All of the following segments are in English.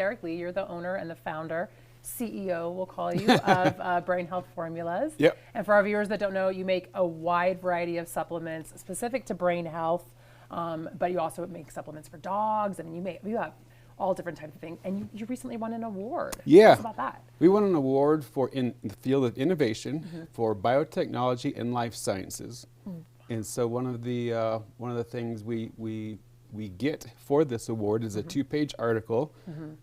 Eric Lee, you're the owner and the founder, CEO, we'll call you, of Brain Health Formulas. Yep. And for our viewers that don't know, you make a wide variety of supplements specific to brain health, but you also make supplements for dogs. I mean, you have all different types of things. And you recently won an award. Yeah. Tell us about that. We won an award for in the field of innovation for biotechnology and life sciences. And so one of the things we get for this award is a 2-page article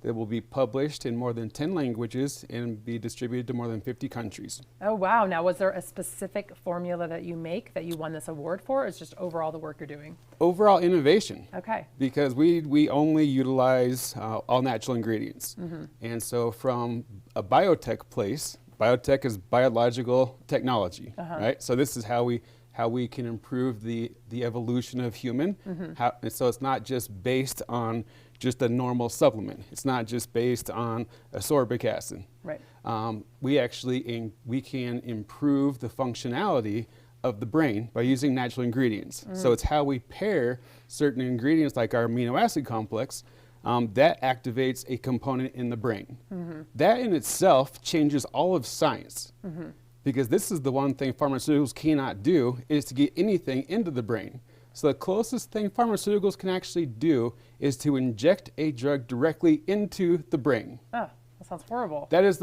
that will be published in more than 10 languages and be distributed to more than 50 countries. Oh, wow. Now, was there a specific formula that you make that you won this award for, or is just overall the work you're doing? Overall innovation. Okay. Because we only utilize all natural ingredients. And so from a biotech place, biotech is biological technology, right? So this is how we can improve the evolution of human. And so it's not just based on just a normal supplement. It's not just based on ascorbic acid. Right. We can improve the functionality of the brain by using natural ingredients. So it's how we pair certain ingredients like our amino acid complex that activates a component in the brain. That in itself changes all of science. Because this is the one thing pharmaceuticals cannot do, is to get anything into the brain. So the closest thing pharmaceuticals can actually do is to inject a drug directly into the brain. Oh, that sounds horrible. That's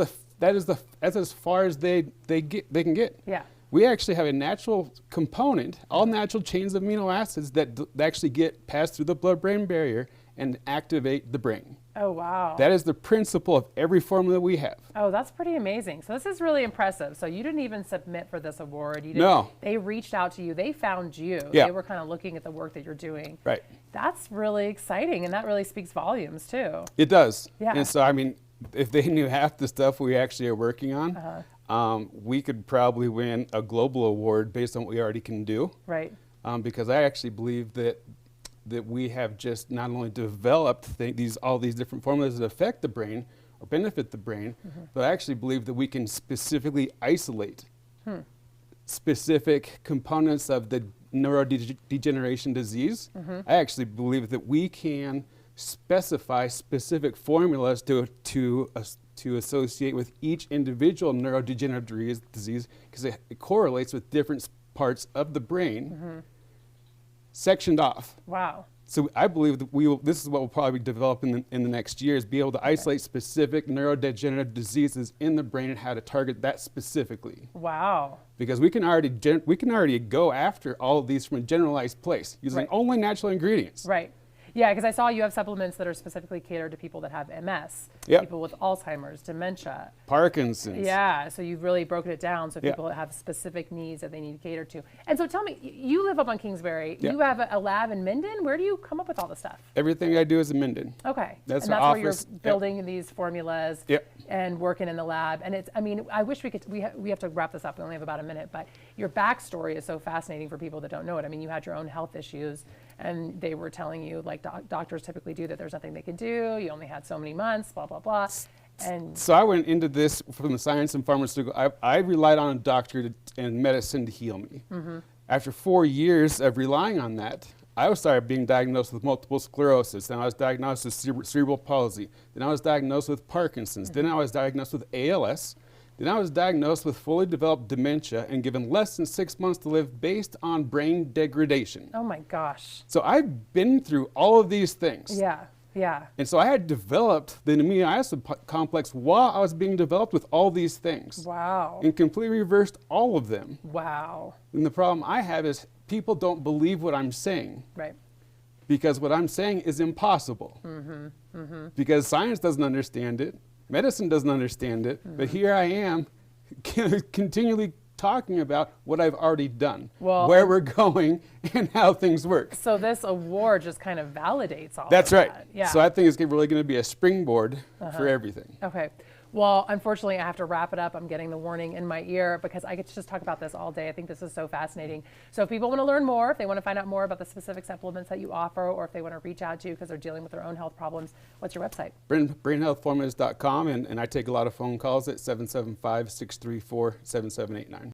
as far as they can get. Yeah. We actually have a natural component, all natural chains of amino acids that actually get passed through the blood-brain barrier and activate the brain. Oh, wow. That is the principle of every formula we have. Oh, that's pretty amazing. So this is really impressive. So you didn't even submit for this award. You didn't, No. They reached out to you. They found you. Yeah. They were kind of looking at the work that you're doing. Right. That's really exciting, and that really speaks volumes, too. It does. Yeah. And so, I mean, if they knew half the stuff we actually are working on, we could probably win a global award based on what we already can do. Right. Because I actually believe that we have just not only developed all these different formulas that affect the brain or benefit the brain, but I actually believe that we can specifically isolate specific components of the neurodegeneration disease. I actually believe that we can specify specific formulas to associate with each individual neurodegenerative disease, because it correlates with different parts of the brain sectioned off. Wow. So I believe that this is what we'll probably develop in the next year, is be able to isolate specific neurodegenerative diseases in the brain and how to target that specifically. Wow. Because we can already go after all of these from a generalized place using only natural ingredients. Right. Yeah, because I saw you have supplements that are specifically catered to people that have MS, people with Alzheimer's, dementia. Parkinson's. Yeah, so you've really broken it down so people that have specific needs that they need to cater to. And so tell me, you live up on Kingsbury. You have a lab in Minden. Where do you come up with all this stuff? Everything I do is in Minden. Okay. That's and our that's office. where you're building these formulas and working in the lab. And it's, I mean, I wish we have to wrap this up. We only have about a minute, but your backstory is so fascinating for people that don't know it. I mean, you had your own health issues, and they were telling you, like doctors typically do, that there's nothing they can do. You only had so many months, blah, blah, blah. And so I went into this from the science and pharmaceutical. I relied on a doctor and medicine to heal me. After 4 years of relying on that, I started being diagnosed with multiple sclerosis. Then I was diagnosed with cerebral palsy. Then I was diagnosed with Parkinson's. Then I was diagnosed with ALS. Then I was diagnosed with fully developed dementia and given less than 6 months to live based on brain degradation. oh my gosh. So I've been through all of these things. Yeah, yeah. And so I had developed the amino acid complex while I was being developed with all these things. Wow. And completely reversed all of them. Wow. And the problem I have is people don't believe what I'm saying. Right. Because what I'm saying is impossible. Because science doesn't understand it. Medicine doesn't understand it, but here I am continually talking about what I've already done, where we're going, and how things work. So this award just kind of validates all That's of right. that. Yeah. So I think it's really going to be a springboard for everything. Okay. Well, unfortunately, I have to wrap it up. I'm getting the warning in my ear because I get to just talk about this all day. I think this is so fascinating. So if people want to learn more, if they want to find out more about the specific supplements that you offer, or if they want to reach out to you because they're dealing with their own health problems, what's your website? BrainHealthFormulas.com, and I take a lot of phone calls at 775-634-7789.